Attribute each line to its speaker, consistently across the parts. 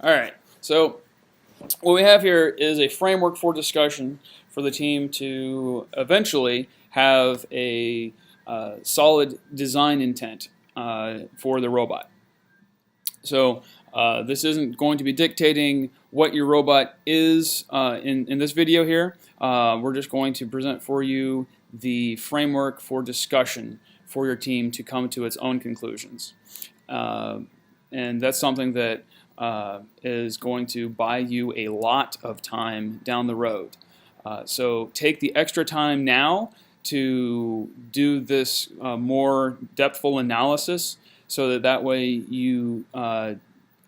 Speaker 1: All right, so what we have here is a framework for discussion for the team to eventually have a solid design intent for the robot. So this isn't going to be dictating what your robot is in this video here. We're just going to present for you the framework for discussion for your team to come to its own conclusions. And that's something that is going to buy you a lot of time down the road. So take the extra time now to do this more depthful analysis so that way you are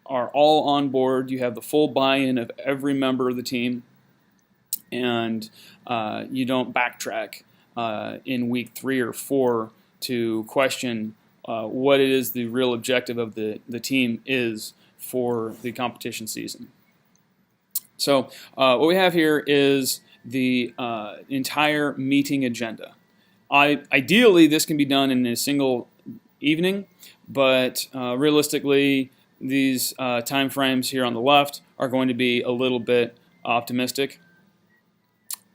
Speaker 1: all on board, you have the full buy-in of every member of the team, and you don't backtrack in week 3 or 4 to question what it is the real objective of the team is for the competition season. So what we have here is the entire meeting agenda. Ideally, this can be done in a single evening, but realistically, these time frames here on the left are going to be a little bit optimistic.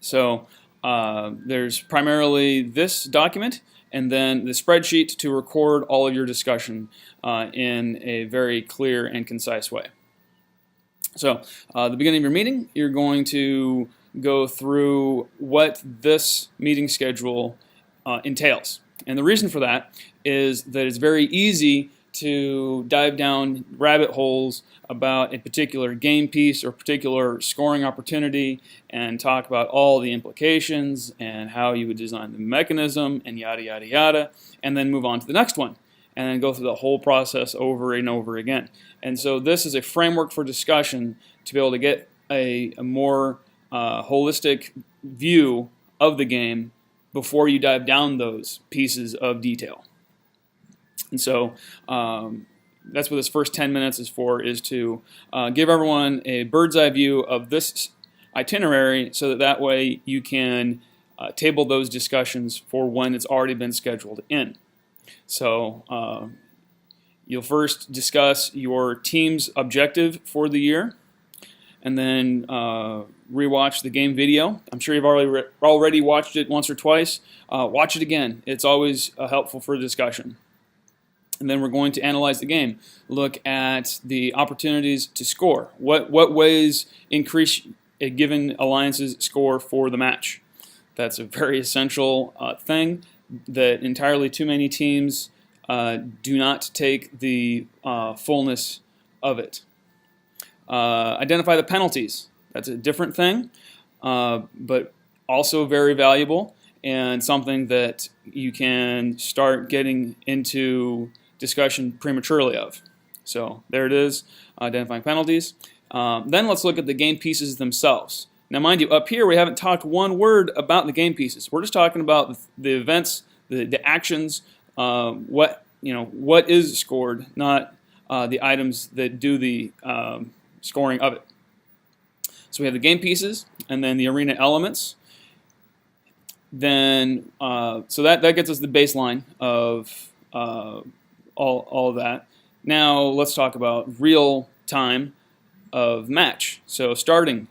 Speaker 1: So there's primarily this document and then the spreadsheet to record all of your discussion in a very clear and concise way. So at the beginning of your meeting, you're going to go through what this meeting schedule entails. And the reason for that is that it's very easy to dive down rabbit holes about a particular game piece or particular scoring opportunity and talk about all the implications and how you would design the mechanism and yada, yada, yada, and then move on to the next one and then go through the whole process over and over again. And so this is a framework for discussion to be able to get a more holistic view of the game before you dive down those pieces of detail. And so that's what this first 10 minutes is for, is to give everyone a bird's eye view of this itinerary so that way you can table those discussions for when it's already been scheduled in. So you'll first discuss your team's objective for the year, and then rewatch the game video. I'm sure you've already watched it once or twice. Watch it again. It's always helpful for discussion. And then we're going to analyze the game. Look at the opportunities to score. What ways increase a given alliance's score for the match? That's a very essential thing that entirely too many teams do not take the fullness of it. Identify the penalties. That's a different thing, but also very valuable and something that you can start getting into discussion prematurely of. So there it is, identifying penalties. Then let's look at the game pieces themselves. Now mind you, up here we haven't talked one word about the game pieces. We're just talking about the events, the actions, what is scored, not the items that do the scoring of it. So we have the game pieces and then the arena elements. Then so that gets us the baseline of all of that. Now let's talk about real time of match. So starting,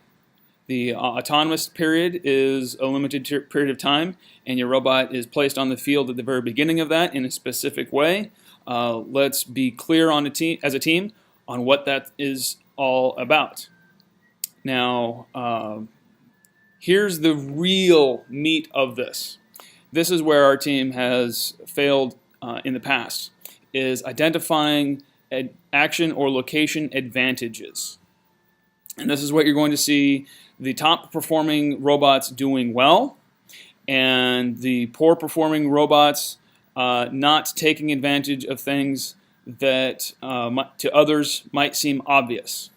Speaker 1: the autonomous period is a limited period of time, and your robot is placed on the field at the very beginning of that in a specific way. Let's be clear on as a team on what that is all about. Now, here's the real meat of this. This is where our team has failed in the past, is identifying action or location advantages. And this is what you're going to see the top performing robots doing well and the poor performing robots not taking advantage of things that to others might seem obvious.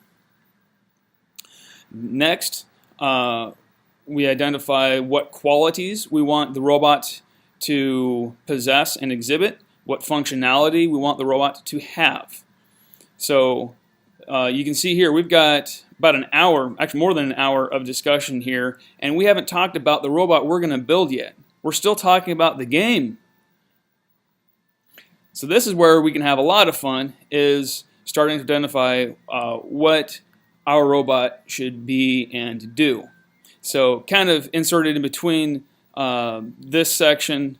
Speaker 1: Next, we identify what qualities we want the robot to possess and exhibit, what functionality we want the robot to have. So you can see here we've got about an hour, actually more than an hour of discussion here, and we haven't talked about the robot we're going to build yet. We're still talking about the game. So this is where we can have a lot of fun, is starting to identify what our robot should be and do. So kind of inserted in between this section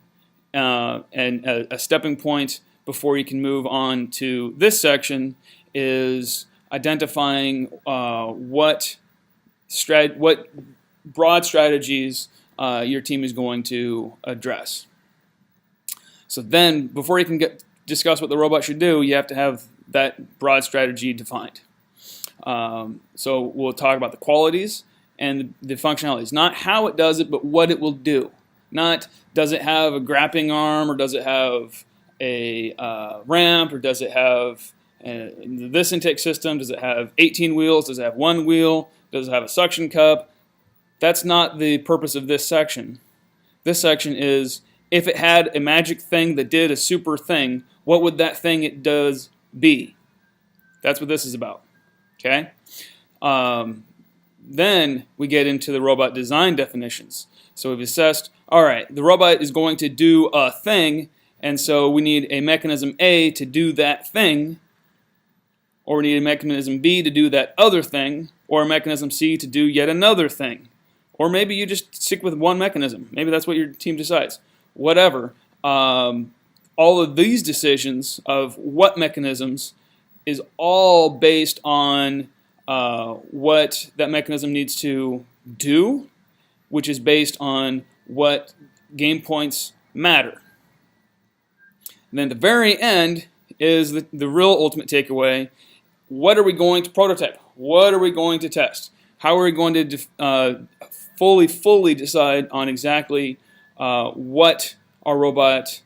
Speaker 1: and a stepping point before you can move on to this section is identifying what broad strategies your team is going to address. So then, before you can discuss what the robot should do, you have to have that broad strategy defined. So we'll talk about the qualities and the functionalities, not how it does it, but what it will do. Not does it have a grappling arm, or does it have a ramp, or does it have this intake system, does it have 18 wheels, does it have one wheel, does it have a suction cup. That's not the purpose of this section. This section is, if it had a magic thing that did a super thing, what would that thing it does be? That's what this is about. Okay? Then we get into the robot design definitions. So we've assessed, all right, the robot is going to do a thing, and so we need a mechanism A to do that thing, or we need a mechanism B to do that other thing, or a mechanism C to do yet another thing. Or maybe you just stick with one mechanism. Maybe that's what your team decides. Whatever. All of these decisions of what mechanisms is all based on what that mechanism needs to do, which is based on what game points matter. And then the very end is the real ultimate takeaway. What are we going to prototype? What are we going to test? How are we going to fully decide on exactly what our robot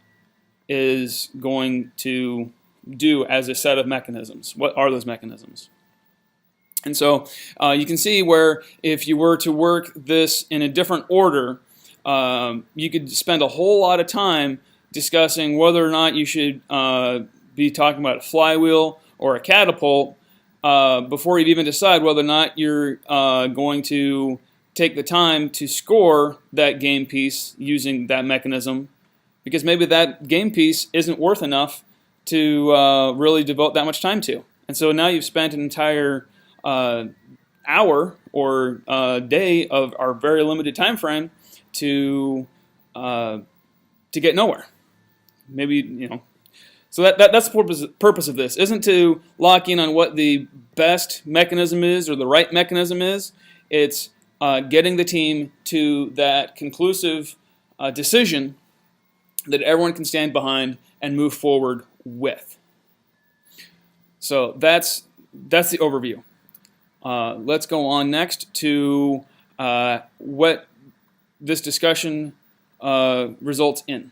Speaker 1: is going to do as a set of mechanisms? What are those mechanisms? And so you can see where if you were to work this in a different order, you could spend a whole lot of time discussing whether or not you should be talking about a flywheel or a catapult before you even decide whether or not you're going to take the time to score that game piece using that mechanism, because maybe that game piece isn't worth enough to really devote that much time to. And so now you've spent an entire hour or day of our very limited time frame to get nowhere. Maybe, you know. So that's the purpose of this. Isn't to lock in on what the best mechanism is or the right mechanism is. It's getting the team to that conclusive decision that everyone can stand behind and move forward with. So that's the overview. Let's go on next to what this discussion results in.